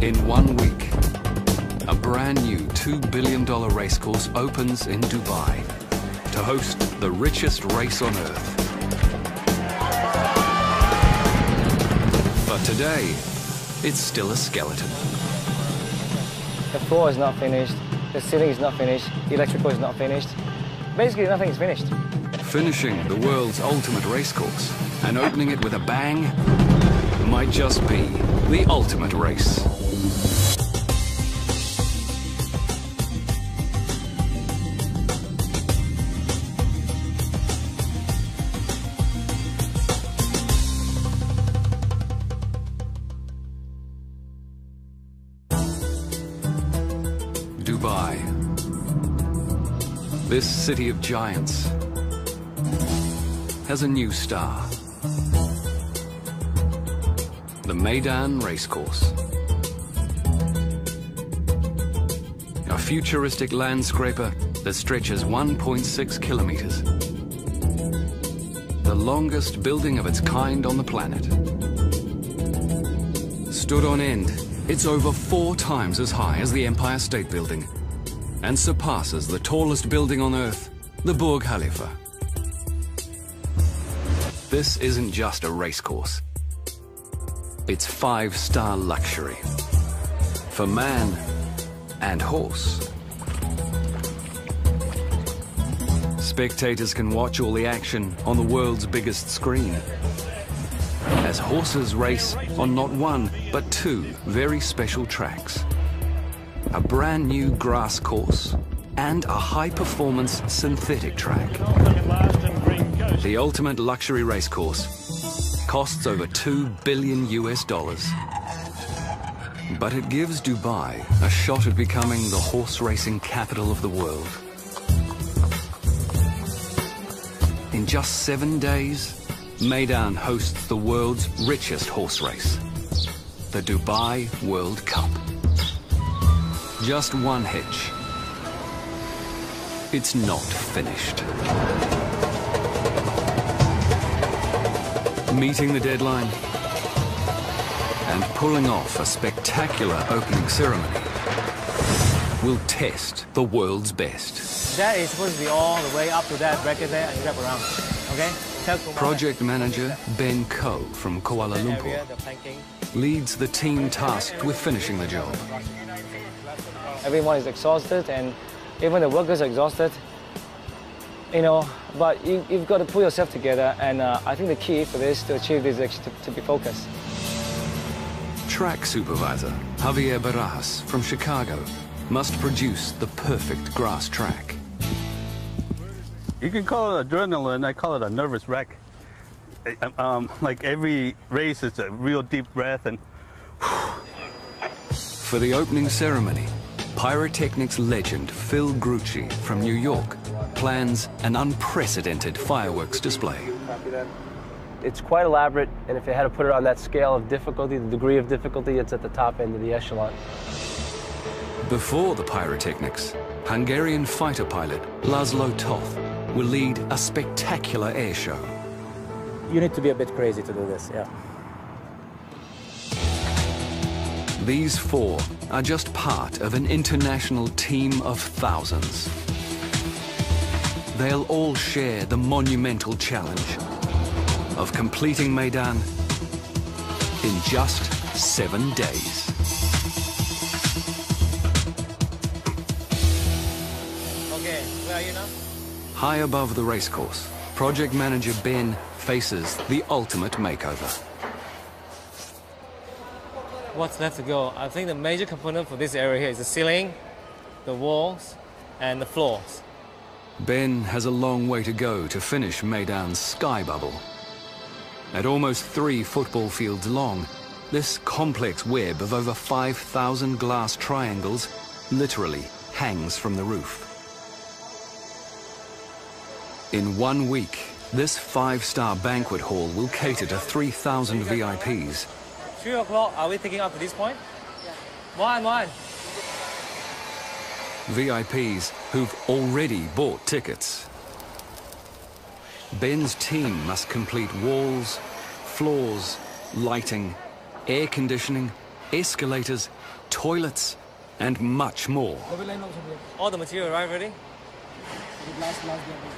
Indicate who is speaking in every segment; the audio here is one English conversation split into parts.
Speaker 1: In 1 week, a brand new $2 billion racecourse opens in Dubai to host the richest race on Earth. But today, it's still a skeleton.
Speaker 2: The floor is not finished, the ceiling is not finished, the electrical is not finished. Basically, nothing is finished.
Speaker 1: Finishing the world's ultimate racecourse and opening it with a bang might just be the ultimate race. Dubai, this city of giants, has a new star. The Meydan Racecourse. A futuristic landscraper that stretches 1.6 kilometers. The longest building of its kind on the planet. Stood on end, it's over 4 times as high as the Empire State Building and surpasses the tallest building on Earth, the Burj Khalifa. This isn't just a racecourse. It's 5-star luxury for man and horse. Spectators can watch all the action on the world's biggest screen as horses race on not 1, but 2 very special tracks. A brand new grass course and a high-performance synthetic track. The ultimate luxury racecourse costs over $2 billion. But it gives Dubai a shot at becoming the horse racing capital of the world. In just 7 days, Meydan hosts the world's richest horse race, the Dubai World Cup. Just one hitch. It's not finished. Meeting the deadline and pulling off a spectacular opening ceremony will test the world's best.
Speaker 2: That is supposed to be all the way up to that bracket there and wrap around, okay?
Speaker 1: Project manager Ben Koh from Kuala Lumpur leads the team tasked with finishing the job.
Speaker 2: Everyone is exhausted and even the workers are exhausted. You know, but you've got to pull yourself together, and I think the key for this, to achieve this, is to be focused.
Speaker 1: Track supervisor Javier Barajas from Chicago must produce the perfect grass track.
Speaker 3: You can call it adrenaline, I call it a nervous wreck. Like every race is a real deep breath and...
Speaker 1: For the opening ceremony, pyrotechnics legend Phil Grucci from New York plans an unprecedented fireworks display.
Speaker 4: It's quite elaborate, and if you had to put it on that scale of difficulty, the degree of difficulty, it's at the top end of the echelon.
Speaker 1: Before the pyrotechnics, Hungarian fighter pilot Laszlo Toth will lead a spectacular air show.
Speaker 2: You need to be a bit crazy to do this, yeah.
Speaker 1: These 4 are just part of an international team of thousands. They'll all share the monumental challenge of completing Meydan in just 7 days.
Speaker 2: Okay, where are you now?
Speaker 1: High above the racecourse, project manager Ben faces the ultimate makeover.
Speaker 2: What's left to go? I think the major component for this area here is the ceiling, the walls, and the floors.
Speaker 1: Ben has a long way to go to finish Meydan's sky bubble. At almost 3 football fields long, this complex web of over 5,000 glass triangles literally hangs from the roof. In 1 week, this 5-star banquet hall will cater to 3,000 VIPs.
Speaker 2: 3 o'clock, are we taking up to this point? Yeah. One.
Speaker 1: VIPs who've already bought tickets. Ben's team must complete walls, floors, lighting, air conditioning, escalators, toilets, and much more.
Speaker 2: All the material arrived already?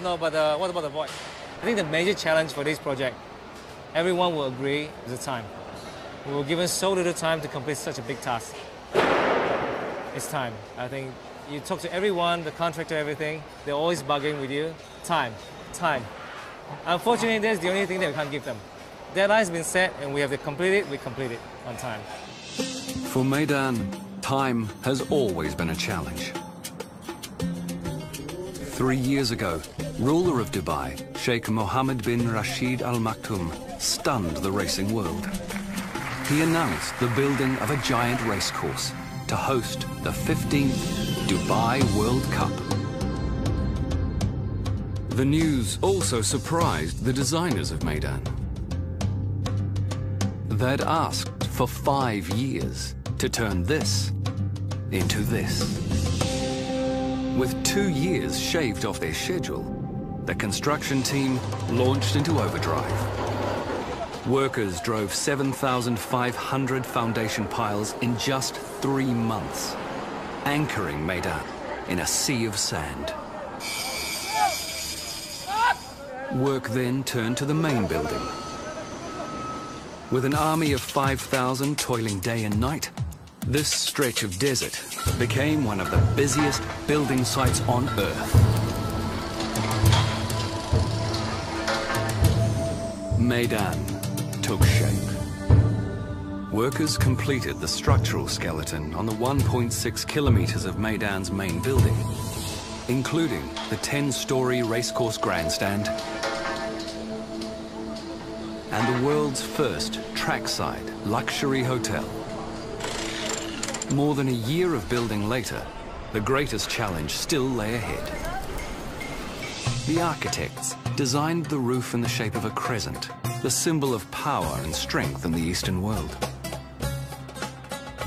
Speaker 2: No, but what about the void? I think the major challenge for this project, everyone will agree, is the time. We were given so little time to complete such a big task. It's time. I think you talk to everyone, the contractor, everything, they're always bugging with you. Time, time. Unfortunately, that's the only thing that we can't give them. Deadline's been set and we have to complete it, we complete it on time.
Speaker 1: For Meydan, time has always been a challenge. 3 years ago, ruler of Dubai, Sheikh Mohammed bin Rashid Al Maktoum, stunned the racing world. He announced the building of a giant racecourse to host the 15th Dubai World Cup. The news also surprised the designers of Meydan. They'd asked for 5 years to turn this into this. With 2 years shaved off their schedule, the construction team launched into overdrive. Workers drove 7,500 foundation piles in just 3 months, anchoring Meydan in a sea of sand. Work then turned to the main building. With an army of 5,000 toiling day and night, this stretch of desert became one of the busiest building sites on Earth. Meydan took shape. Workers completed the structural skeleton on the 1.6 kilometers of Meydan's main building, including the 10-story racecourse grandstand and the world's first trackside luxury hotel. More than a year of building later, the greatest challenge still lay ahead. The architects designed the roof in the shape of a crescent, the symbol of power and strength in the Eastern world.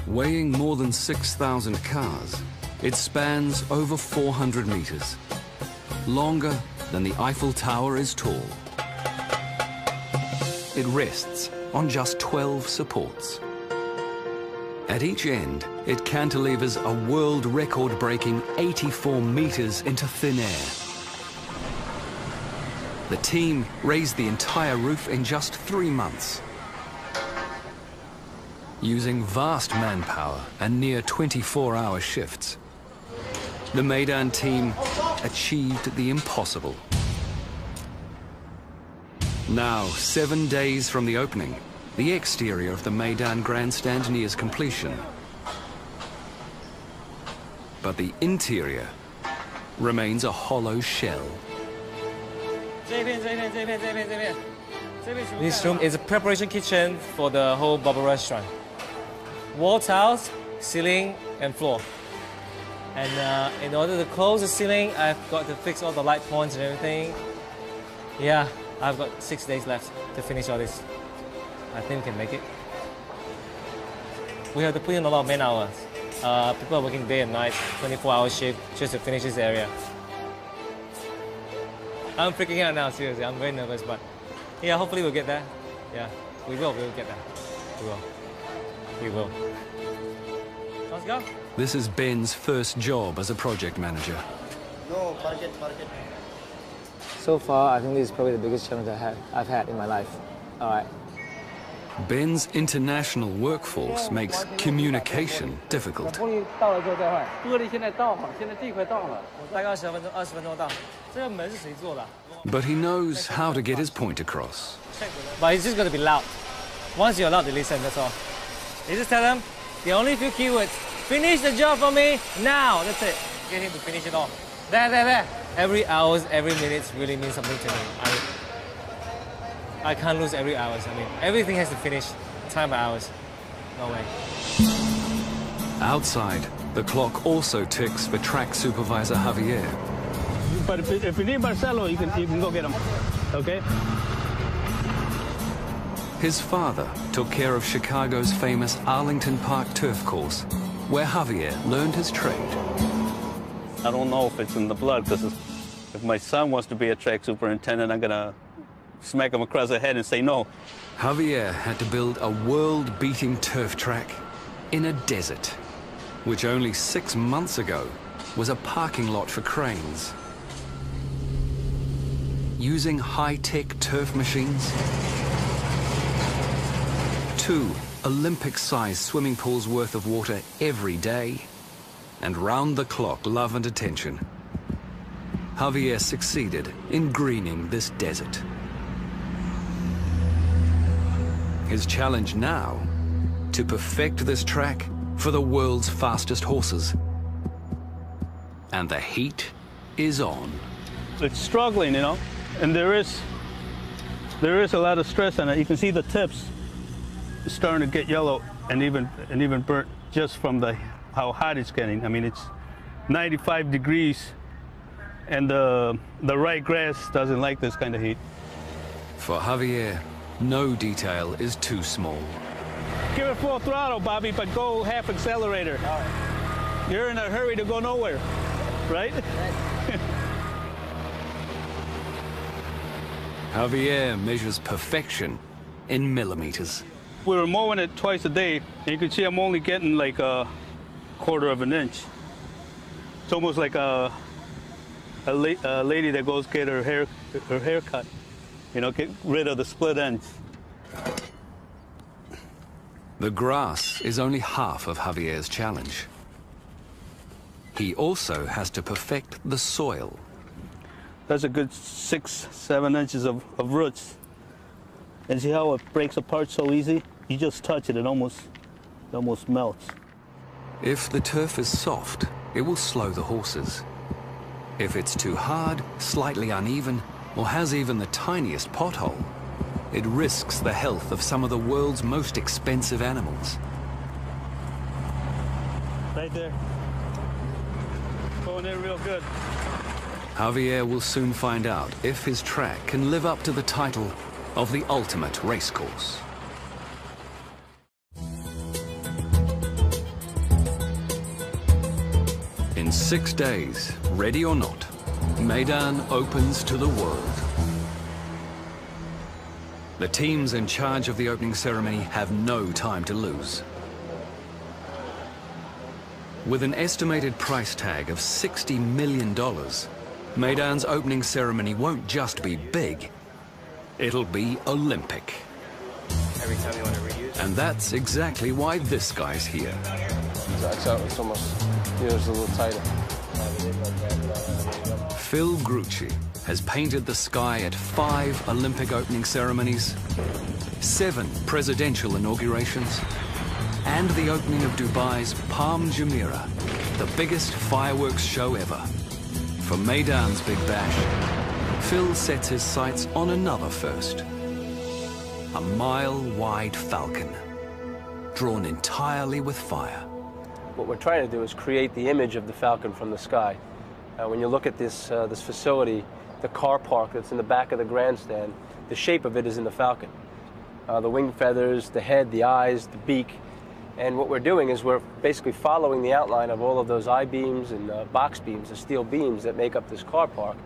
Speaker 1: Weighing more than 6,000 cars, it spans over 400 meters, longer than the Eiffel Tower is tall. It rests on just 12 supports. At each end, it cantilevers a world record-breaking 84 meters into thin air. The team raised the entire roof in just 3 months. Using vast manpower and near 24-hour shifts, the Meydan team achieved the impossible. Now, 7 days from the opening, the exterior of the Meydan grandstand nears completion. But the interior remains a hollow shell.
Speaker 2: This room is a preparation kitchen for the whole bubble restaurant. Wall tiles, ceiling, and floor. And in order to close the ceiling, I've got to fix all the light points and everything. Yeah, I've got 6 days left to finish all this. I think we can make it. We have to put in a lot of man hours. People are working day and night, 24-hour shift, just to finish this area. I'm freaking out now, seriously. I'm very nervous, but yeah, hopefully we'll get there. Yeah, we will get there. We will. Let's go.
Speaker 1: This is Ben's first job as a project manager.
Speaker 5: No, market.
Speaker 2: So far, I think this is probably the biggest challenge I've had in my life. All right.
Speaker 1: Ben's international workforce makes communication difficult. But he knows how to get his point across.
Speaker 2: But it's just going to be loud. Once you're allowed to listen, that's all. You just tell them the only few keywords. Finish the job for me now. That's it. Get him to finish it all. There. Every hour, every minute really means something to me. I can't lose every hour. I mean, everything has to finish time by hours. No way.
Speaker 1: Outside, the clock also ticks for track supervisor Javier.
Speaker 3: But if you need Marcelo, you can go get him. Okay?
Speaker 1: His father took care of Chicago's famous Arlington Park turf course, where Javier learned his trade.
Speaker 3: I don't know if it's in the blood, because if my son wants to be a track superintendent, I'm going to smack him across the head and say no.
Speaker 1: Javier had to build a world-beating turf track in a desert, which only 6 months ago was a parking lot for cranes. Using high-tech turf machines, 2 Olympic-sized swimming pools worth of water every day, and round-the-clock love and attention, Javier succeeded in greening this desert. His challenge now, to perfect this track for the world's fastest horses. And the heat is on.
Speaker 3: It's struggling, you know, and there is a lot of stress on it. You can see the tips starting to get yellow and even burnt just from how hot it's getting. I mean, it's 95 degrees, and the right grass doesn't like this kind of heat.
Speaker 1: For Javier, no detail is too small.
Speaker 3: Give it full throttle, Bobby, but go half accelerator. All right. You're in a hurry to go nowhere, right?
Speaker 1: Javier measures perfection in millimeters.
Speaker 3: We were mowing it twice a day, and you can see I'm only getting like a 1/4 of an inch. It's almost like a lady that goes get her hair cut, you know, get rid of the split ends.
Speaker 1: The grass is only half of Javier's challenge. He also has to perfect the soil.
Speaker 3: That's a good 6-7 inches of roots. And see how it breaks apart so easy? You just touch it, it almost melts.
Speaker 1: If the turf is soft, it will slow the horses. If it's too hard, slightly uneven, or has even the tiniest pothole, it risks the health of some of the world's most expensive animals.
Speaker 3: Right there. Going in real good.
Speaker 1: Javier will soon find out if his track can live up to the title of the ultimate racecourse. In 6 days, ready or not, Meydan opens to the world. The teams in charge of the opening ceremony have no time to lose. With an estimated price tag of $60 million, Meydan's opening ceremony won't just be big, it'll be Olympic.
Speaker 4: Every time you want to reuse.
Speaker 1: And that's exactly why this guy's here.
Speaker 4: It's almost, it's a little tighter.
Speaker 1: Phil Grucci has painted the sky at 5 Olympic opening ceremonies, 7 presidential inaugurations, and the opening of Dubai's Palm Jumeirah, the biggest fireworks show ever. For Meydan's Big Bash, Phil sets his sights on another first. A mile-wide falcon, drawn entirely with fire.
Speaker 4: What we're trying to do is create the image of the falcon from the sky. When you look at this facility, the car park that's in the back of the grandstand, the shape of it is in the falcon. The wing feathers, the head, the eyes, the beak. And what we're doing is we're basically following the outline of all of those I-beams and box beams, the steel beams that make up this car park.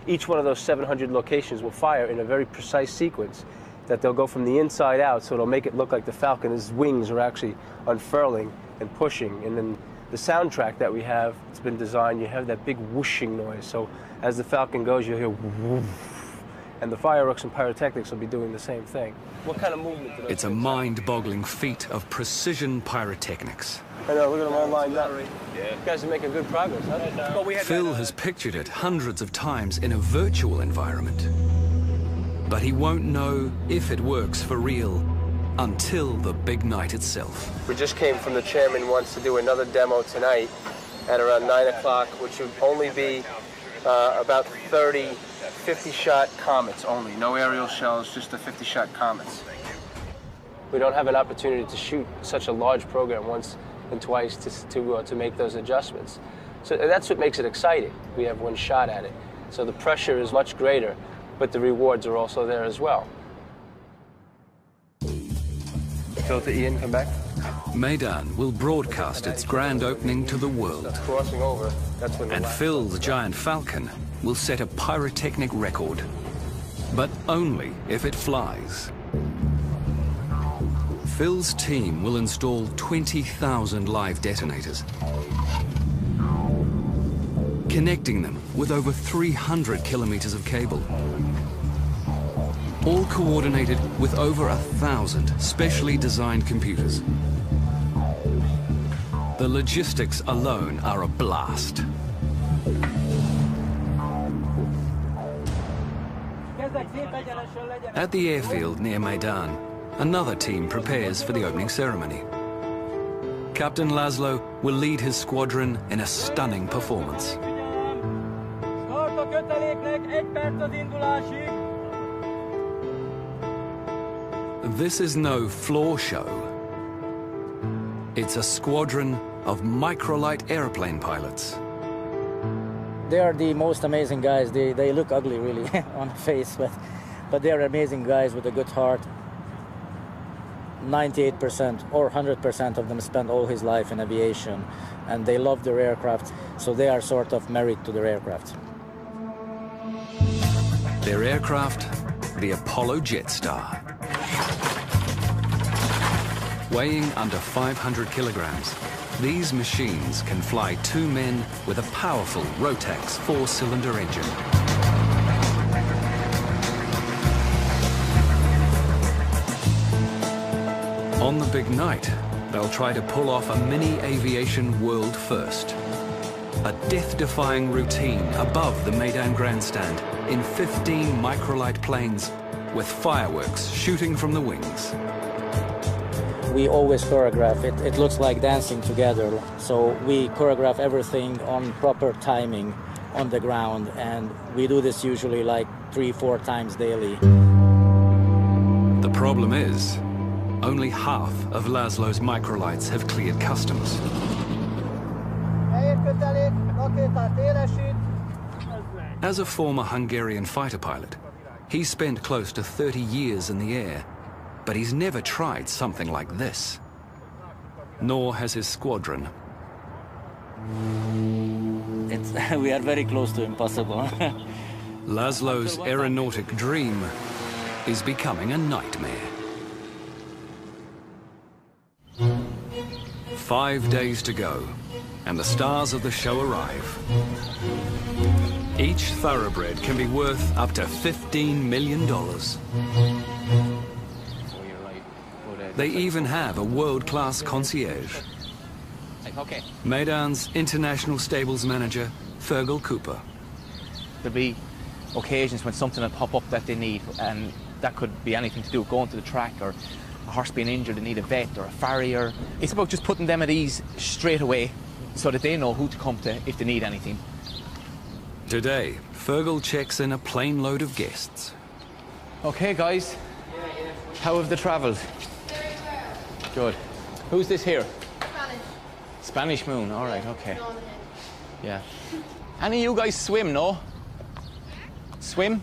Speaker 4: Each one of those 700 locations will fire in a very precise sequence that they'll go from the inside out, so it'll make it look like the falcon's wings are actually unfurling and pushing. And then the soundtrack that we have, it's been designed, you have that big whooshing noise. So as the falcon goes, you'll hear whoosh, and the fireworks and pyrotechnics will be doing the same thing. What kind of movement do those
Speaker 1: It's a
Speaker 4: things have?
Speaker 1: mind-boggling feat of precision pyrotechnics.
Speaker 4: I know, look at them all lined up. Yeah. You guys are making good progress, huh? Well,
Speaker 1: Phil has pictured it hundreds of times in a virtual environment. But he won't know if it works for real until the big night itself.
Speaker 4: We just came from the chairman wants to do another demo tonight at around 9 o'clock, which would only be about 30 50-shot comets only. No aerial shells, just the 50-shot comets. We don't have an opportunity to shoot such a large program once and twice to make those adjustments. So that's what makes it exciting. We have one shot at it. So the pressure is much greater, but the rewards are also there as well. Filter Ian, come back.
Speaker 1: Meydan will broadcast its grand opening to the world.
Speaker 4: That's crossing over. That's when
Speaker 1: And Phil, the giant falcon, will set a pyrotechnic record. But only if it flies. Phil's team will install 20,000 live detonators, connecting them with over 300 kilometers of cable, all coordinated with over 1,000 specially designed computers. The logistics alone are a blast. At the airfield near Maidan, another team prepares for the opening ceremony. Captain Laszlo will lead his squadron in a stunning performance. This is no floor show. It's a squadron of microlight airplane pilots.
Speaker 5: They are the most amazing guys. They look ugly, really, on the face, but they are amazing guys with a good heart. 98% or 100% of them spend all his life in aviation, and they love their aircraft, so they are sort of married to their aircraft.
Speaker 1: Their aircraft, the Apollo Jetstar. Weighing under 500 kilograms, these machines can fly 2 men with a powerful Rotax 4-cylinder engine. On the big night, they'll try to pull off a mini aviation world first. A death-defying routine above the Maidan grandstand in 15 microlight planes with fireworks shooting from the wings.
Speaker 5: We always choreograph it. It looks like dancing together. So we choreograph everything on proper timing on the ground, and we do this usually like 3-4 times daily.
Speaker 1: The problem is, only half of Laszlo's microlights have cleared customs. As a former Hungarian fighter pilot, he spent close to 30 years in the air, but he's never tried something like this. Nor has his squadron.
Speaker 5: We are very close to impossible.
Speaker 1: Laszlo's aeronautic dream is becoming a nightmare. 5 days to go, and the stars of the show arrive. Each thoroughbred can be worth up to $15 million. They even have a world-class concierge. Maidan's international stables manager, Fergal Cooper.
Speaker 6: There'll be occasions when something will pop up that they need, and that could be anything to do with going to the track, or a horse being injured and need a vet, or a farrier. It's about just putting them at ease straight away so that they know who to come to if they need anything.
Speaker 1: Today, Fergal checks in a plane load of guests.
Speaker 6: Okay, guys. How have they travelled? Good. Who's this here?
Speaker 7: Spanish.
Speaker 6: Spanish Moon, all right, okay. Yeah. Any of you guys swim, no? Swim?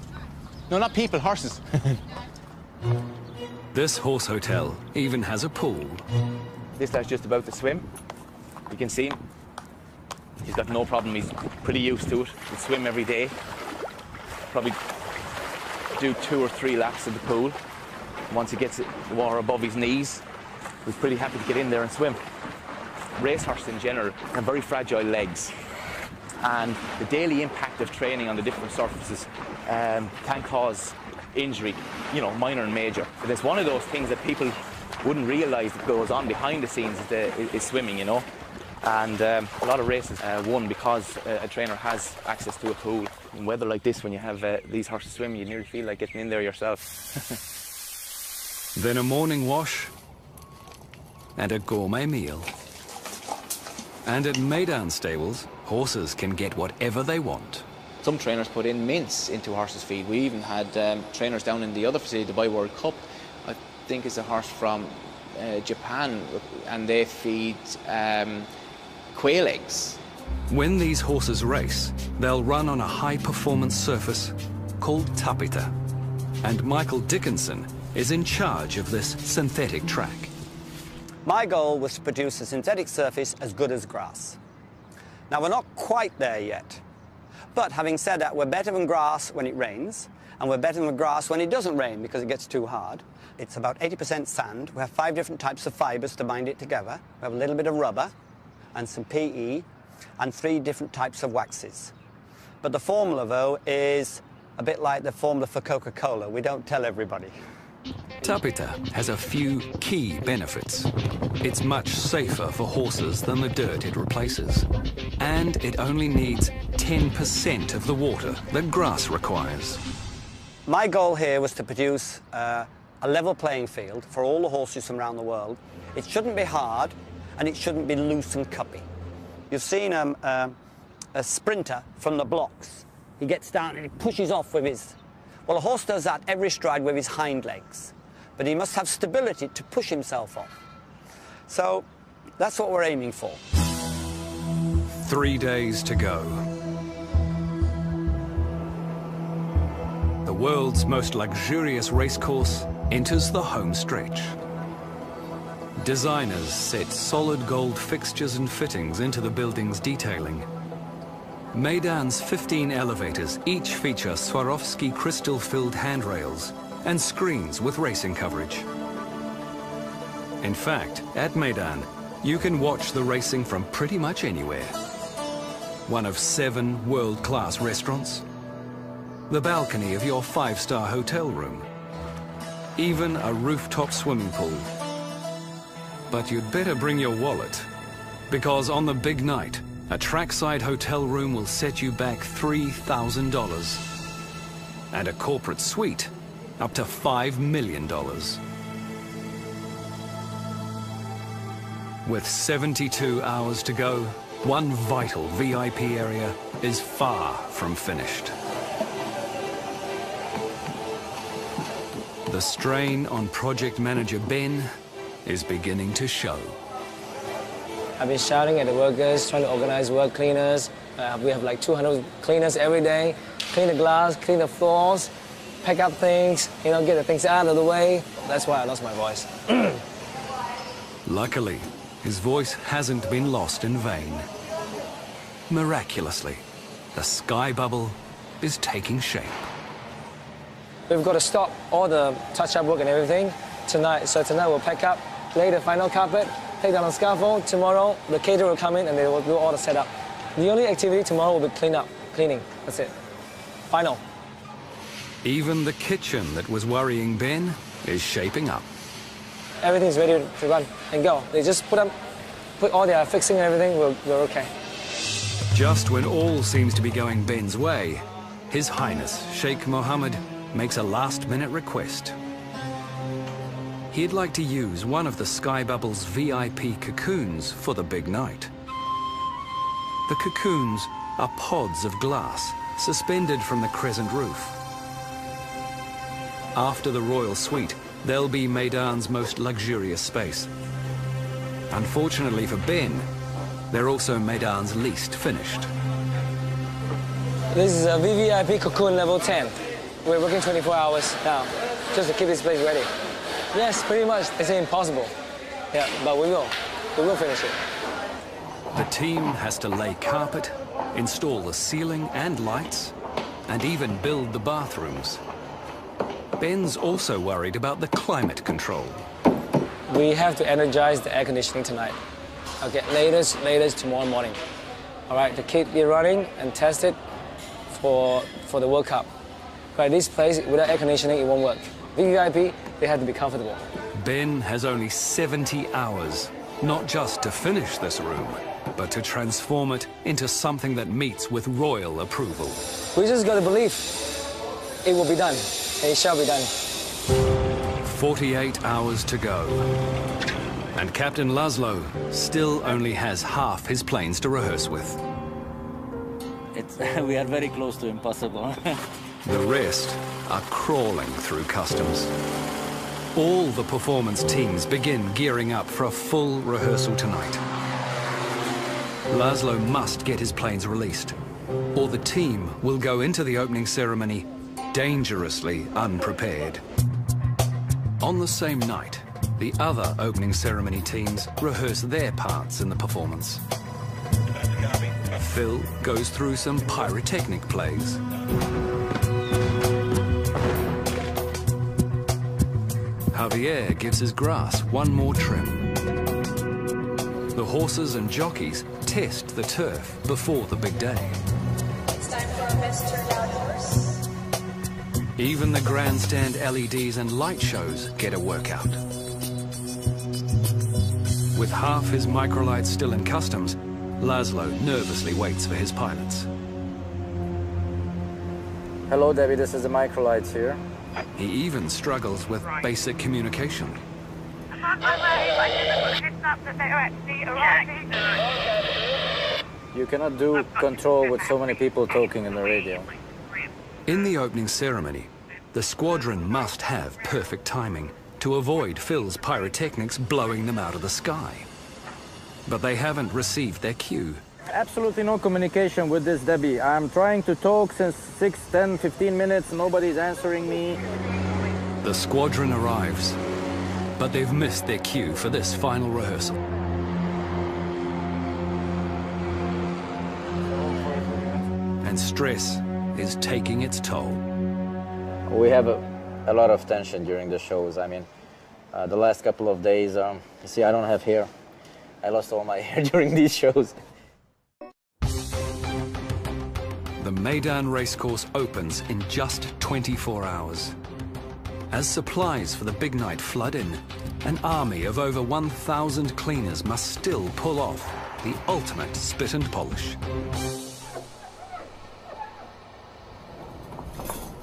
Speaker 6: No, not people, horses.
Speaker 1: This horse hotel even has a pool.
Speaker 6: This lad's just about to swim. You can see him. He's got no problem. He's pretty used to it. He'll swim every day. Probably do 2 or 3 laps of the pool. Once he gets the water above his knees, he's pretty happy to get in there and swim. Racehorses in general have very fragile legs, and the daily impact of training on the different surfaces can cause injury, you know, minor and major. But it's one of those things that people wouldn't realise that goes on behind the scenes is swimming, you know. And a lot of races won because a trainer has access to a pool. In weather like this, when you have these horses swimming, you nearly feel like getting in there yourself.
Speaker 1: Then a morning wash and a gourmet meal. And at Maidan stables, horses can get whatever they want.
Speaker 6: Some trainers put in mince into horses' feed. We even had trainers down in the other facility, the Dubai World Cup. I think it's a horse from Japan, and they feed quail eggs.
Speaker 1: When these horses race, they'll run on a high-performance surface called tapita. And Michael Dickinson is in charge of this synthetic track.
Speaker 8: My goal was to produce a synthetic surface as good as grass. Now, we're not quite there yet. But having said that, we're better than grass when it rains, And we're bedding the grass when it doesn't rain because it gets too hard. It's about 80% sand. We have 5 different types of fibres to bind it together. We have a little bit of rubber and some PE and 3 different types of waxes. But the formula, though, is a bit like the formula for Coca-Cola. We don't tell everybody.
Speaker 1: Tapeta has a few key benefits. It's much safer for horses than the dirt it replaces. And it only needs 10% of the water that grass requires.
Speaker 8: My goal here was to produce a level playing field for all the horses from around the world. It shouldn't be hard, and it shouldn't be loose and cuppy. You've seen a sprinter from the blocks. He gets down and he pushes off with his... Well, a horse does that every stride with his hind legs, but he must have stability to push himself off. So that's what we're aiming for.
Speaker 1: 3 days to go. The world's most luxurious racecourse enters the home stretch. Designers set solid gold fixtures and fittings into the building's detailing. Meydan's 15 elevators each feature Swarovski crystal-filled handrails and screens with racing coverage. In fact, at Meydan, you can watch the racing from pretty much anywhere. One of 7 world-class restaurants, the balcony of your 5-star hotel room, even a rooftop swimming pool. But you'd better bring your wallet, because on the big night, a trackside hotel room will set you back $3,000, and a corporate suite up to $5 million. With 72 hours to go, one vital VIP area is far from finished. The strain on project manager Ben is beginning to show.
Speaker 2: I've been shouting at the workers, trying to organize work cleaners. We have like 200 cleaners every day. Clean the glass, clean the floors, pack up things, you know, get the things out of the way. That's why I lost my voice.
Speaker 1: Luckily, his voice hasn't been lost in vain. Miraculously, the sky bubble is taking shape.
Speaker 2: We've got to stop all the touch-up work and everything tonight. So tonight we'll pack up, lay the final carpet, take down the scaffold. Tomorrow, the caterer will come in and they will do all the setup. The only activity tomorrow will be cleaning. That's it. Final.
Speaker 1: Even the kitchen that was worrying Ben is shaping up.
Speaker 2: Everything's ready to run and go. They just put all their fixing and everything, we're okay.
Speaker 1: Just when all seems to be going Ben's way, His Highness Sheikh Mohammed makes a last-minute request. He'd like to use one of the Sky Bubble's VIP cocoons for the big night. The cocoons are pods of glass suspended from the crescent roof. After the royal suite, they'll be Meydan's most luxurious space. Unfortunately for Ben, they're also Meydan's least finished.
Speaker 2: This is a VVIP cocoon level 10. We're working 24 hours now, just to keep this place ready. Yes, pretty much. It's impossible. Yeah, but we will finish it.
Speaker 1: The team has to lay carpet, install the ceiling and lights, and even build the bathrooms. Ben's also worried about the climate control.
Speaker 2: We have to energize the air conditioning tonight. Okay, latest tomorrow morning. All right, to keep it running and test it for the World Cup. Right, this place, without air conditioning, it won't work. VVIP, they have to be comfortable.
Speaker 1: Ben has only 70 hours, not just to finish this room, but to transform it into something that meets with royal approval.
Speaker 2: We just got to believe it will be done. It shall be done.
Speaker 1: 48 hours to go. And Captain Laszlo still only has half his planes to rehearse with.
Speaker 5: We are very close to impossible.
Speaker 1: The rest are crawling through customs. All the performance teams begin gearing up for a full rehearsal tonight. Laszlo must get his planes released, or the team will go into the opening ceremony dangerously unprepared. On the same night, the other opening ceremony teams rehearse their parts in the performance. Phil goes through some pyrotechnic plays. Javier gives his grass one more trim. The horses and jockeys test the turf before the big day.
Speaker 7: It's time for our best turned out horse.
Speaker 1: Even the grandstand LEDs and light shows get a workout. With half his microlights still in customs, Laszlo nervously waits for his pilots.
Speaker 5: Hello, Debbie, this is the microlights here.
Speaker 1: He even struggles with basic communication.
Speaker 5: You cannot do control with so many people talking in the radio.
Speaker 1: In the opening ceremony, the squadron must have perfect timing to avoid Phil's pyrotechnics blowing them out of the sky. But they haven't received their cue.
Speaker 5: Absolutely no communication with this, Debbie. I'm trying to talk since 6, 10, 15 minutes. Nobody's answering me.
Speaker 1: The squadron arrives, but they've missed their cue for this final rehearsal. And stress is taking its toll.
Speaker 5: We have a lot of tension during the shows. I mean, the last couple of days, you see, I don't have hair. I lost all my hair during these shows.
Speaker 1: The Meydan Racecourse opens in just 24 hours. As supplies for the big night flood in, an army of over 1,000 cleaners must still pull off the ultimate spit and polish.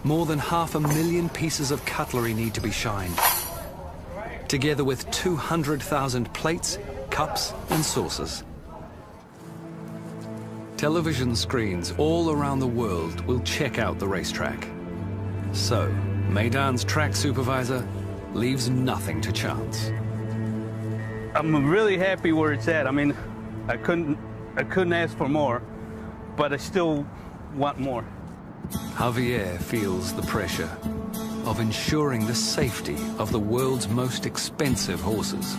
Speaker 1: More than 500,000 pieces of cutlery need to be shined, together with 200,000 plates, cups and saucers. Television screens all around the world will check out the racetrack. So, Meydan's track supervisor leaves nothing to chance.
Speaker 3: I'm really happy where it's at. I mean, I couldn't ask for more, but I still want more.
Speaker 1: Javier feels the pressure of ensuring the safety of the world's most expensive horses.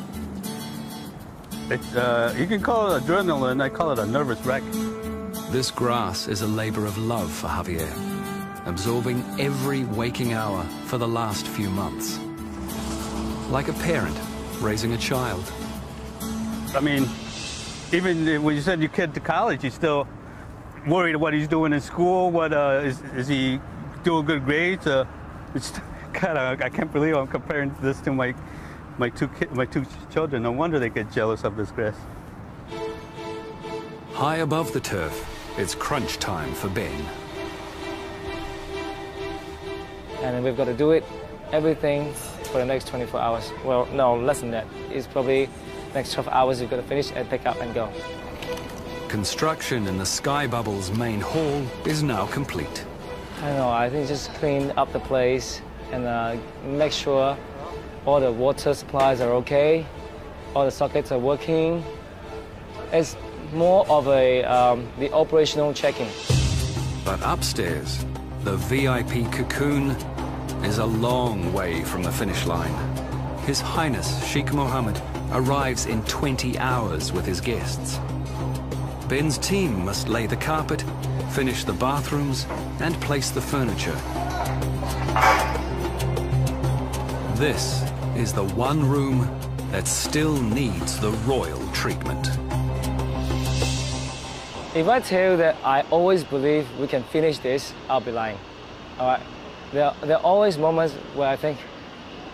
Speaker 3: You can call it adrenaline, I call it a nervous wreck.
Speaker 1: This grass is a labor of love for Javier, absorbing every waking hour for the last few months. Like a parent raising a child.
Speaker 3: I mean, even when you send your kid to college, you're still worried what he's doing in school. What is he doing good grades? It's kind of, I can't believe I'm comparing this to my two children. No wonder they get jealous of this grass.
Speaker 1: High above the turf, it's crunch time for Ben.
Speaker 2: And we've got to do it, everything for the next 24 hours. Well, no, less than that. It's probably next 12 hours we've got to finish and pick up and go.
Speaker 1: Construction in the Sky Bubble's main hall is now complete.
Speaker 2: I don't know, I think just clean up the place and make sure all the water supplies are okay, all the sockets are working. It's more of the operational checking.
Speaker 1: But upstairs, the VIP cocoon is a long way from the finish line. His Highness Sheikh Mohammed arrives in 20 hours with his guests. Ben's team must lay the carpet, finish the bathrooms, and place the furniture. This is the one room that still needs the royal treatment.
Speaker 2: If I tell you that I always believe we can finish this, I'll be lying. All right? There are always moments where I think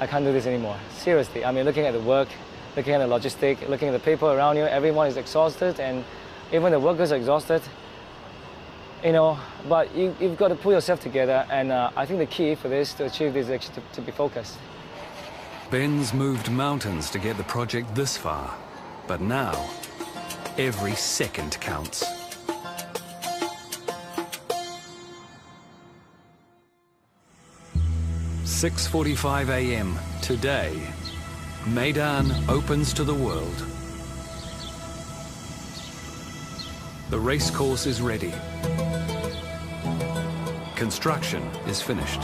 Speaker 2: I can't do this anymore. Seriously, I mean, looking at the work, looking at the logistic, looking at the people around you, everyone is exhausted, and even the workers are exhausted. You know, but you've got to pull yourself together, and I think the key for this, to achieve this, is actually to be focused.
Speaker 1: Ben's moved mountains to get the project this far, but now every second counts. "6:45 a.m. today, Meydan opens to the world. The racecourse is ready. Construction is finished.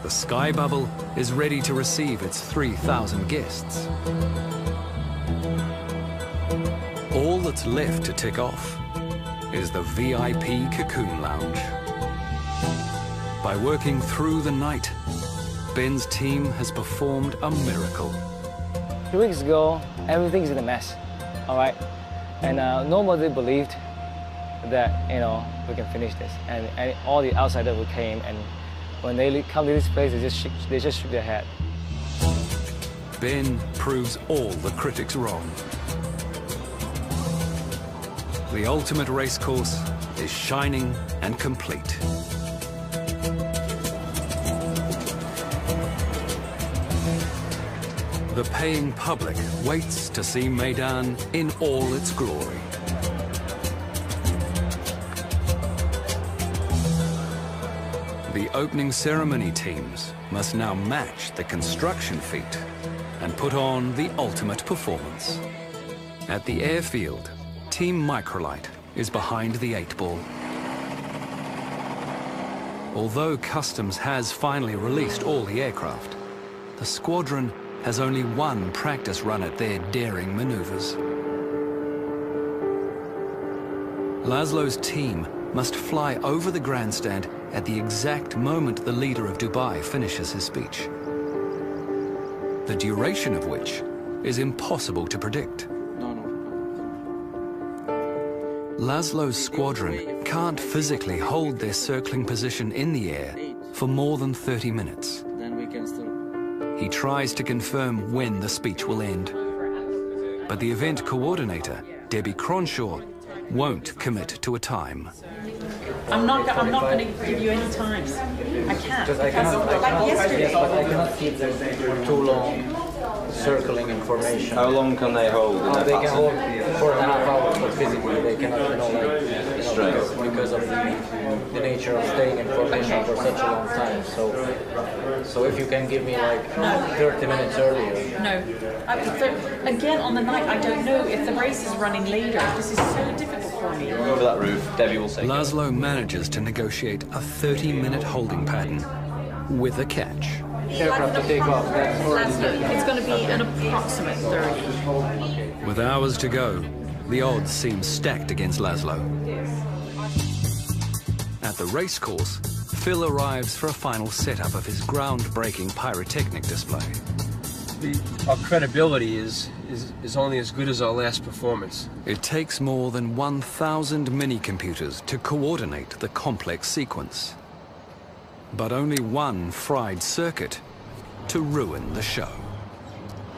Speaker 1: The Sky Bubble is ready to receive its 3,000 guests. All that's left to tick off is the VIP Cocoon Lounge. By working through the night, Ben's team has performed a miracle.
Speaker 2: 2 weeks ago, everything's in a mess, all right? And nobody believed that, you know, we can finish this. And all the outsiders who came, and when they come to this place, they just shook their head.
Speaker 1: Ben proves all the critics wrong. The ultimate racecourse is shining and complete. The paying public waits to see Meydan in all its glory. The opening ceremony teams must now match the construction feat and put on the ultimate performance. At the airfield, Team Microlight is behind the 8-ball. Although Customs has finally released all the aircraft, the squadron has only one practice run at their daring maneuvers. Laszlo's team must fly over the grandstand at the exact moment the leader of Dubai finishes his speech, the duration of which is impossible to predict. Laszlo's squadron can't physically hold their circling position in the air for more than 30 minutes. He tries to confirm when the speech will end, but the event coordinator, Debbie Cronshaw, won't commit to a time.
Speaker 9: I'm not going to give you any times. I can't, because like yesterday.
Speaker 5: But I cannot keep them for too long circling information.
Speaker 10: How long can they hold?
Speaker 5: They can hold 4.5 hours, but physically they cannot, because of the nature of staying in formation for such a long time. So if you can give me like 30 minutes earlier.
Speaker 9: No. Again, on the night, I don't know if the race is running later. This is so difficult for me.
Speaker 10: Over that roof, Debbie will say.
Speaker 1: Laszlo manages to negotiate a 30-minute holding pattern with a catch.
Speaker 5: Aircraft to take off.
Speaker 9: It's going to be an approximate 30.
Speaker 1: With hours to go, the odds seem stacked against Laszlo. At the racecourse, Phil arrives for a final setup of his groundbreaking pyrotechnic display.
Speaker 4: Our credibility is only as good as our last performance.
Speaker 1: It takes more than 1,000 mini-computers to coordinate the complex sequence. But only one fried circuit to ruin the show.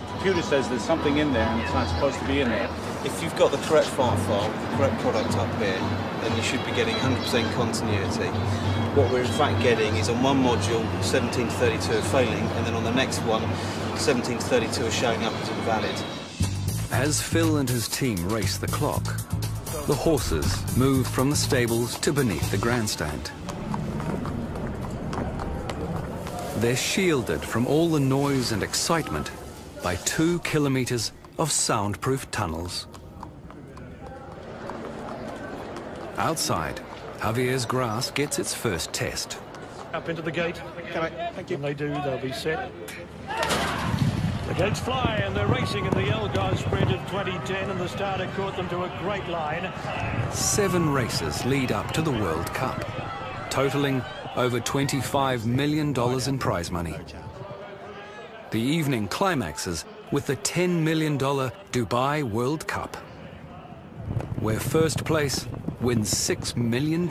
Speaker 11: The computer says there's something in there and it's not supposed to be in there.
Speaker 12: If you've got the correct file, the correct product up here, then you should be getting 100% continuity. What we're in fact getting is on one module, 1732 are failing, and then on the next one, 1732 are showing up as invalid.
Speaker 1: As Phil and his team race the clock, the horses move from the stables to beneath the grandstand. They're shielded from all the noise and excitement by 2 kilometers of soundproof tunnels. Outside, Javier's grass gets its first test.
Speaker 13: Up into the gate.
Speaker 12: Can I? Thank you.
Speaker 13: When they do, they'll be set. The gates fly and they're racing in the Elgar sprint of 2010, and the starter caught them to a great line.
Speaker 1: 7 races lead up to the World Cup, totaling over $25 million in prize money. The evening climaxes with the $10 million Dubai World Cup, where first place wins $6 million.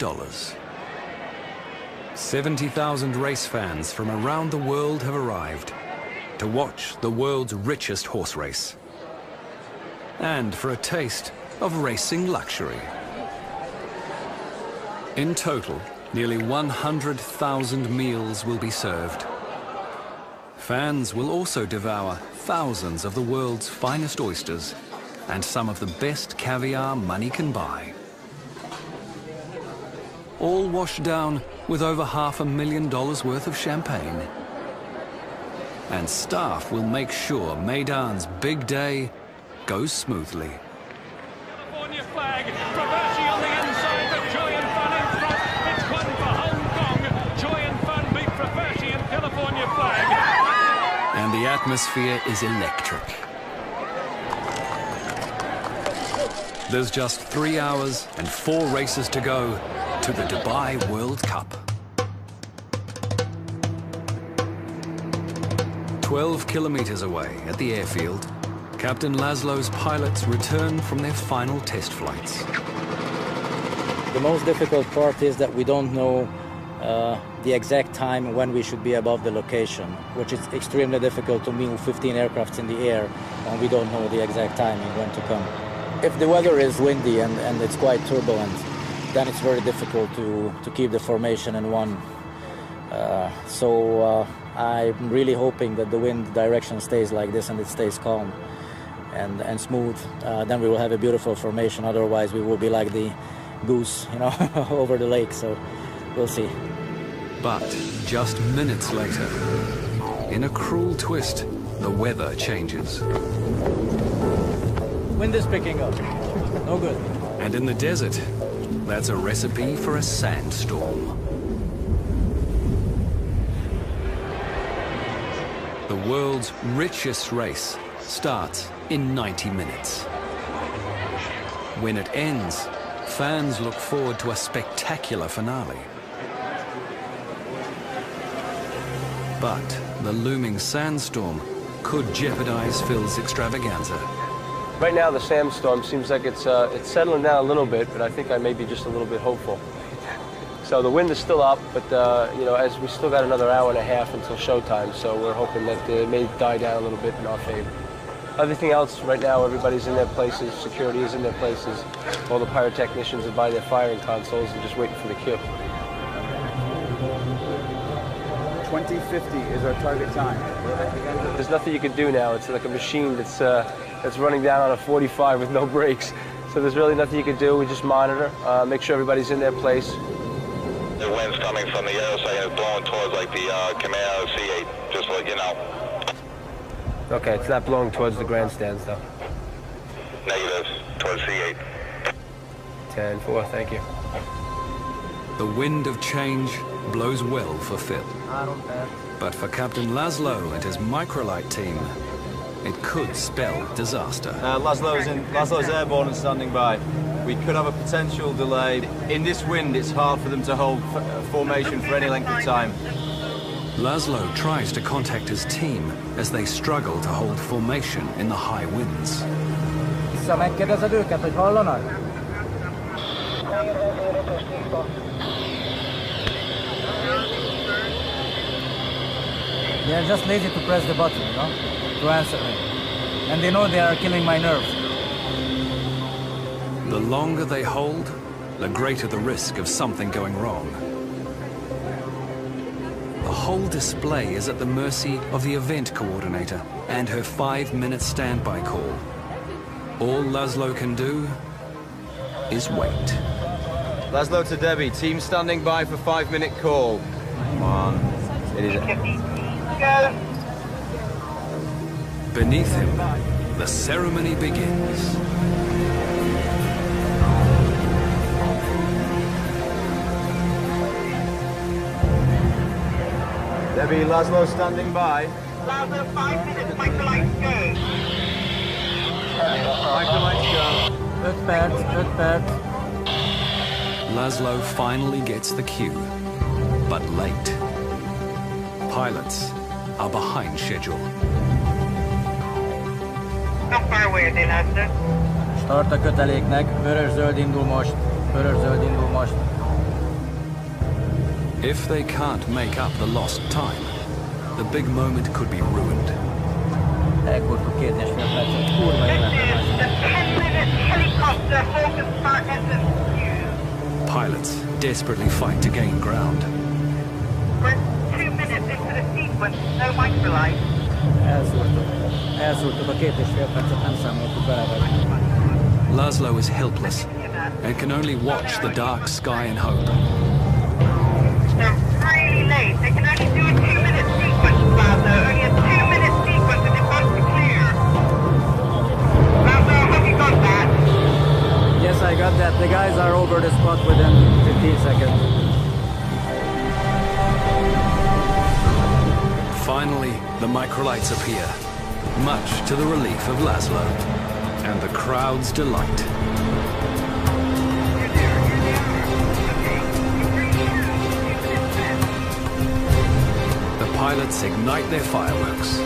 Speaker 1: 70,000 race fans from around the world have arrived to watch the world's richest horse race, and for a taste of racing luxury. In total, nearly 100,000 meals will be served. Fans will also devour thousands of the world's finest oysters and some of the best caviar money can buy. All washed down with over $500,000 worth of champagne. And staff will make sure Meydan's big day goes smoothly.
Speaker 13: California flag, Traversi on the inside, but Joy and Fun in front. It's one for Hong Kong. Joy and Fun beat Traversi and California flag.
Speaker 1: And the atmosphere is electric. There's just 3 hours and 4 races to go to the Dubai World Cup. 12 kilometers away at the airfield, Captain Laszlo's pilots return from their final test flights.
Speaker 5: The most difficult part is that we don't know the exact time when we should be above the location, which is extremely difficult to move 15 aircrafts in the air when we don't know the exact timing when to come. If the weather is windy and it's quite turbulent, then it's very difficult to keep the formation in one. So I'm really hoping that the wind direction stays like this and it stays calm and smooth. Then we will have a beautiful formation. Otherwise, we will be like the goose, you know, over the lake. So we'll see.
Speaker 1: But just minutes later, in a cruel twist, the weather changes.
Speaker 5: Wind is picking up. No good.
Speaker 1: And in the desert, that's a recipe for a sandstorm. The world's richest race starts in 90 minutes. When it ends, fans look forward to a spectacular finale. But the looming sandstorm could jeopardize Phil's extravaganza.
Speaker 4: Right now, the sandstorm seems like it's settling down a little bit, but I think I may be just a little bit hopeful. So the wind is still up, but you know, as we still got another hour and a half until showtime, so we're hoping that it may die down a little bit in our favor. Everything else, right now, everybody's in their places, security is in their places, all the pyrotechnicians are by their firing consoles and just waiting for the cue.
Speaker 11: 2050 is our target time.
Speaker 4: There's nothing you can do now. It's like a machine that's running down on a 45 with no brakes. So there's really nothing you can do. We just monitor, make sure everybody's in their place.
Speaker 14: The wind's coming from the air side and it's blowing towards like the Command C8, just like, you know.
Speaker 4: Okay, it's not blowing towards the grandstands though.
Speaker 14: Negative, towards C8.
Speaker 4: 10-4, thank you.
Speaker 1: The wind of change blows well for Phil. But for Captain Laszlo and his microlight team, it could spell disaster.
Speaker 15: Laszlo's airborne and standing by. We could have a potential delay. In this wind, it's hard for them to hold formation for any length of time.
Speaker 1: Laszlo tries to contact his team as they struggle to hold formation in the high winds.
Speaker 2: Megkérdezed őket, hogy hallanak? They are just lazy to press the button, you know, to answer me. And they know they are killing my nerves.
Speaker 1: The longer they hold, the greater the risk of something going wrong. The whole display is at the mercy of the event coordinator and her 5-minute standby call. All Laszlo can do is wait.
Speaker 15: Laszlo to Debbie, team standing by for 5-minute call. Come on. It is
Speaker 14: Go.
Speaker 1: Beneath him, the ceremony begins.
Speaker 15: Debbie, Laszlo standing by.
Speaker 14: Laszlo, 5 minutes, microlights go.
Speaker 15: Microlights go.
Speaker 2: 5 perc.
Speaker 1: Laszlo finally gets the cue, but late. Pilots are behind schedule.
Speaker 14: How far away are they, Laszlo?
Speaker 2: Start a köteléknek, vörös-zöld indul most. Vörös-zöld indul most.
Speaker 1: If they can't make up the lost time, the big moment could be ruined.
Speaker 2: Elkurtuk 2,5 percet. Kurva élet.
Speaker 14: The 10-minute helicopter focus start SS.
Speaker 1: Pilots desperately fight to gain ground.
Speaker 14: We're 2 minutes into the sequence, no microlight.
Speaker 2: Elszúrtuk a 2,5 percet, nem számoltuk bele vagy.
Speaker 1: Laszlo is helpless and can only watch the dark sky and hope.
Speaker 14: They're really late. They can only do a 2-minute sequence, Laszlo. Only a 2-minute sequence and it must be clear. Laszlo, have you got that?
Speaker 2: Yes, I got that. The guys are over the spot within 15 seconds.
Speaker 1: Finally, the microlights appear, much to the relief of Laszlo and the crowd's delight. The pilots ignite their fireworks.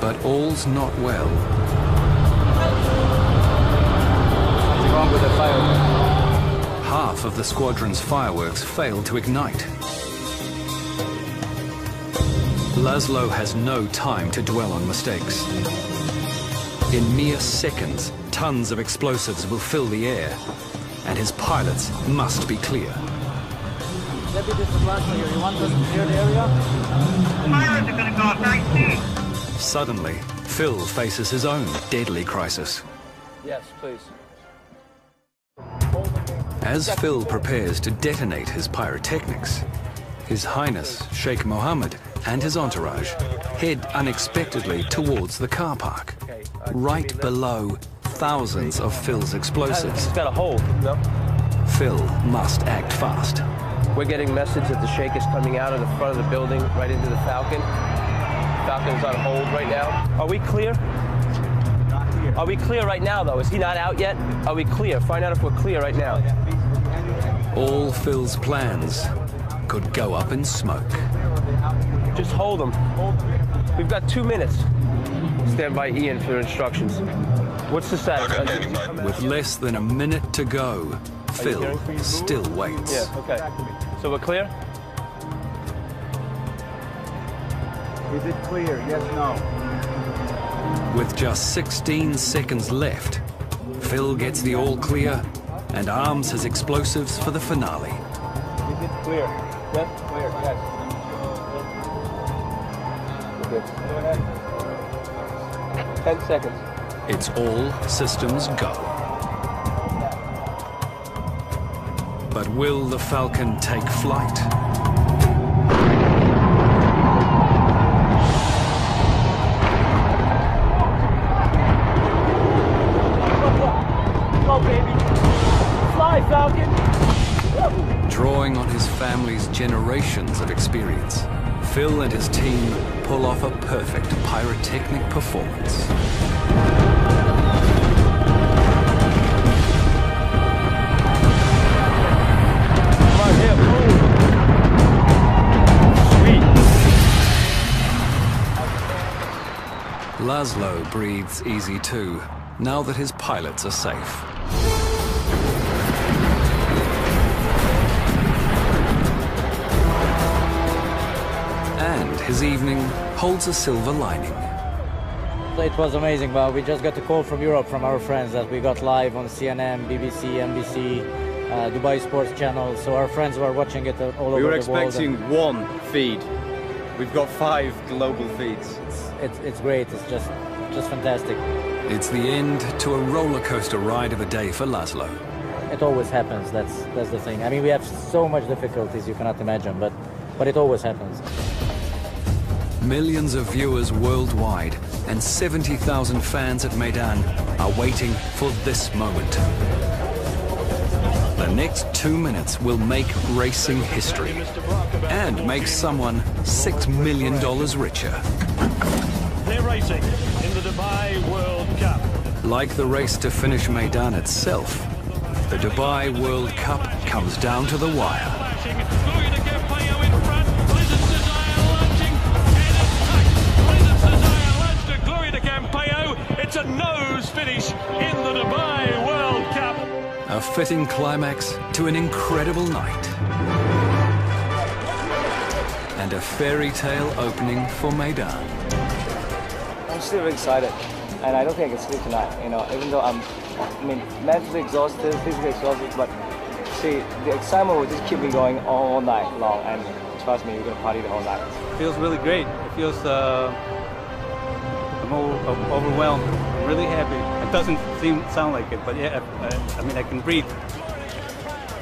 Speaker 1: But all's not well.
Speaker 2: Something wrong with the fireworks.
Speaker 1: Half of the squadron's fireworks failed to ignite. Laszlo has no time to dwell on mistakes. In mere seconds, tons of explosives will fill the air, and his pilots must be clear.
Speaker 5: Debbie, this is Laszlo here. You want us to clear the area?
Speaker 14: Pilots are going to go up very soon.
Speaker 1: Suddenly, Phil faces his own deadly crisis.
Speaker 2: Yes, please.
Speaker 1: As Phil prepares to detonate his pyrotechnics, His Highness Sheikh Mohammed and his entourage head unexpectedly towards the car park, right below thousands of Phil's explosives.
Speaker 4: It's got a hold. No?
Speaker 1: Phil must act fast.
Speaker 4: We're getting message that the Sheikh is coming out of the front of the building right into the Falcon. Falcon's on hold right now. Are we clear?
Speaker 15: Not here.
Speaker 4: Are we clear right now, though? Is he not out yet? Are we clear? Find out if we're clear right now.
Speaker 1: All Phil's plans could go up in smoke.
Speaker 4: Just hold him. We've got 2 minutes. Stand by Ian for instructions. What's the status?
Speaker 1: With less than a minute to go, Phil still waits.
Speaker 4: Yeah, okay. So we're clear?
Speaker 15: Is it clear? Yes, no?
Speaker 1: With just 16 seconds left, Phil gets the all clear and arms his explosives for the finale.
Speaker 15: Is it clear? Yes, clear, yes.
Speaker 4: Okay. Go ahead. 10 seconds.
Speaker 1: It's all systems go. But will the Falcon take flight?
Speaker 2: Go, baby. Fly, Falcon.
Speaker 1: Drawing on his family's generations of experience, Phil and his team pull off a perfect pyrotechnic performance. Laszlo breathes easy too, now that his pilots are safe. And his evening holds a silver lining.
Speaker 5: It was amazing, but we just got a call from Europe from our friends that we got live on CNN, BBC, NBC, Dubai Sports Channel, so our friends were watching it all over the world.
Speaker 15: We were expecting one feed. We've got 5 global feeds.
Speaker 5: It's great, it's just fantastic.
Speaker 1: It's the end to a roller coaster ride of a day for Laszlo.
Speaker 5: It always happens, that's the thing. I mean, we have so much difficulties you cannot imagine, but it always happens.
Speaker 1: Millions of viewers worldwide and 70,000 fans at Meydan are waiting for this moment. The next 2 minutes will make racing history and make someone $6 million richer.
Speaker 13: They're racing in the Dubai World Cup.
Speaker 1: Like the race to finish Meydan itself, the Dubai World Cup comes down to the wire.
Speaker 13: It's a nose finish in the Dubai World Cup.
Speaker 1: A fitting climax to an incredible night. And a fairy tale opening for Meydan.
Speaker 2: I'm still very excited, and I don't think I can sleep tonight, you know, even though I'm mentally exhausted, physically exhausted, but see, the excitement will just keep me going all night long, and trust me, we're going to party the whole night.
Speaker 3: It feels really great. It feels, I'm overwhelmed. I'm really happy. It doesn't sound like it, but yeah, I mean, I can breathe.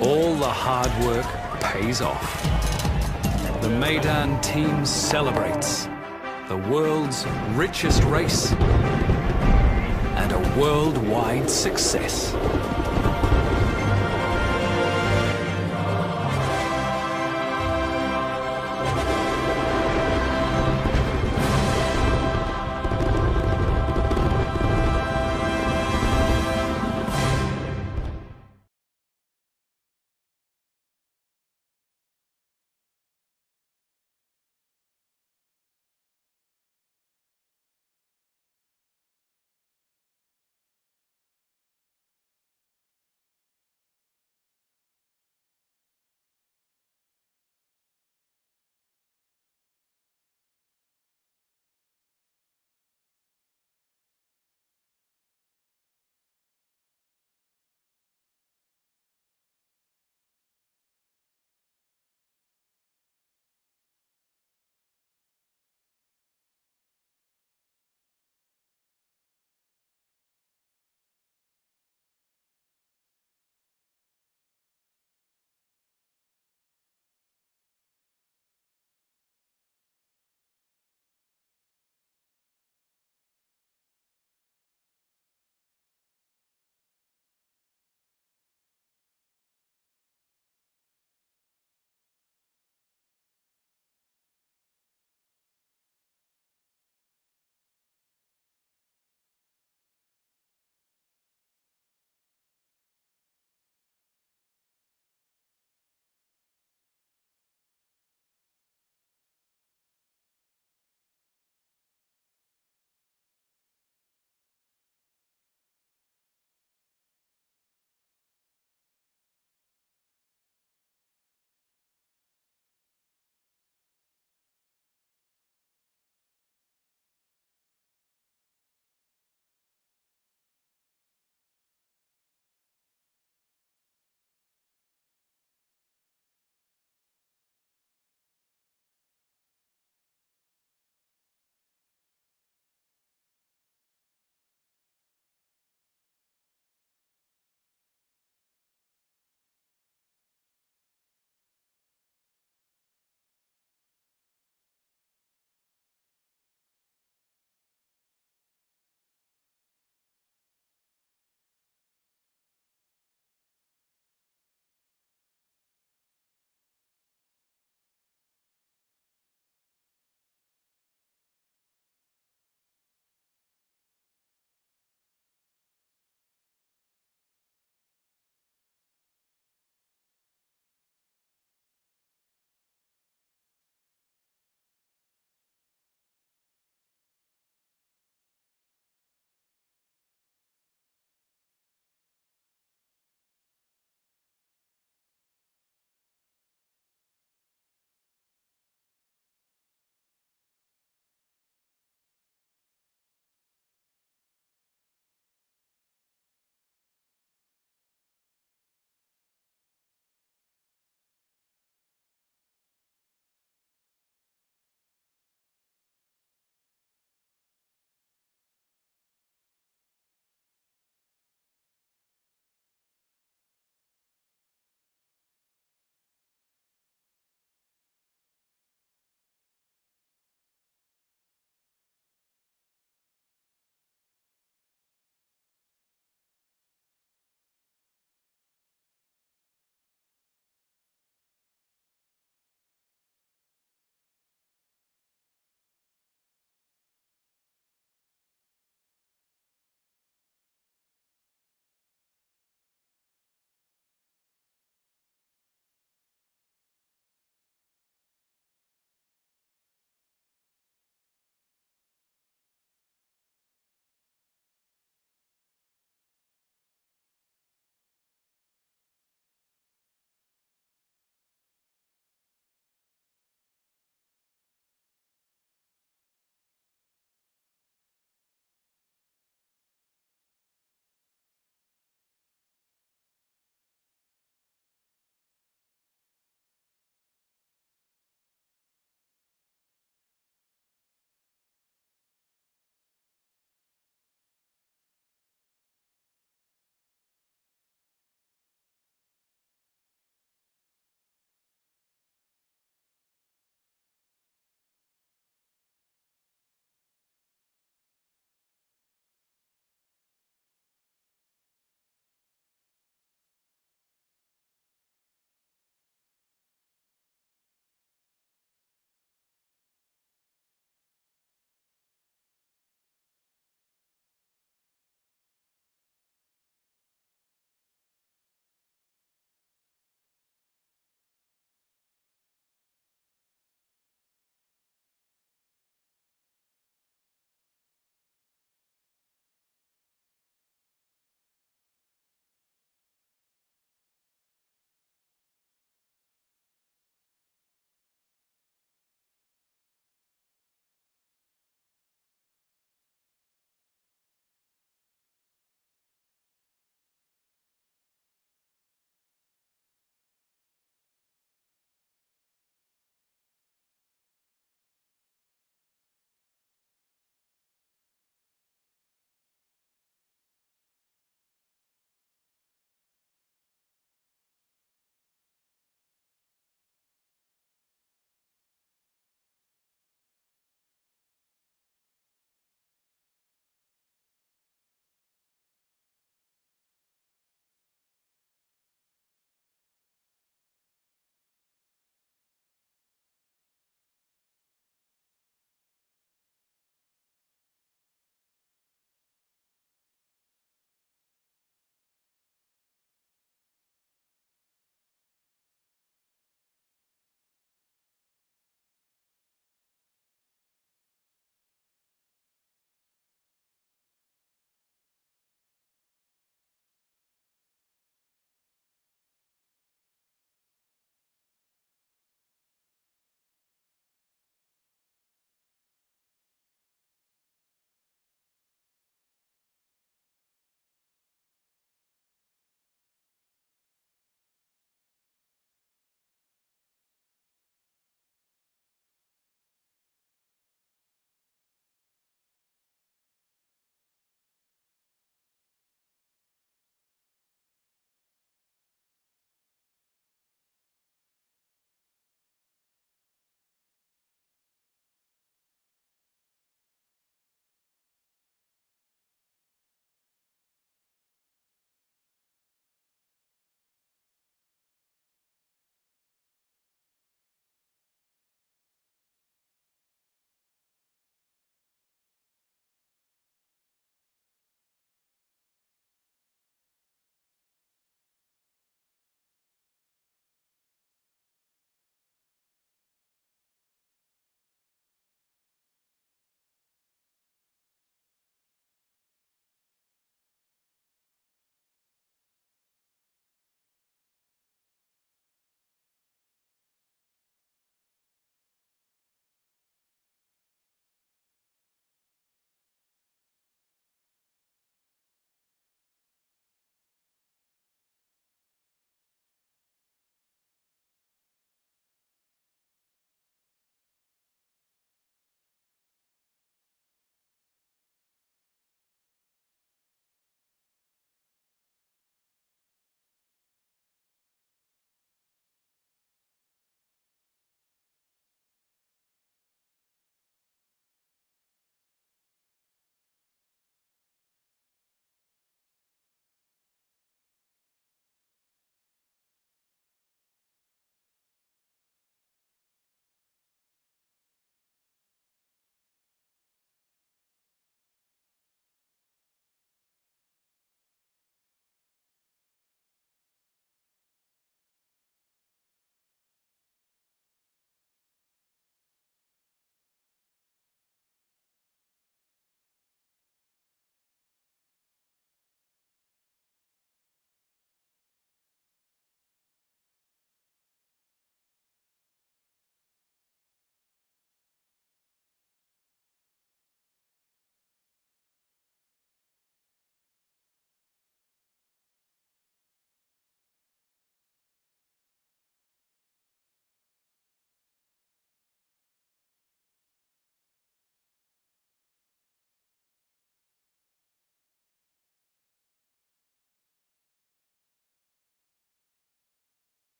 Speaker 1: All the hard work pays off. The Meydan team celebrates the world's richest race and a worldwide success.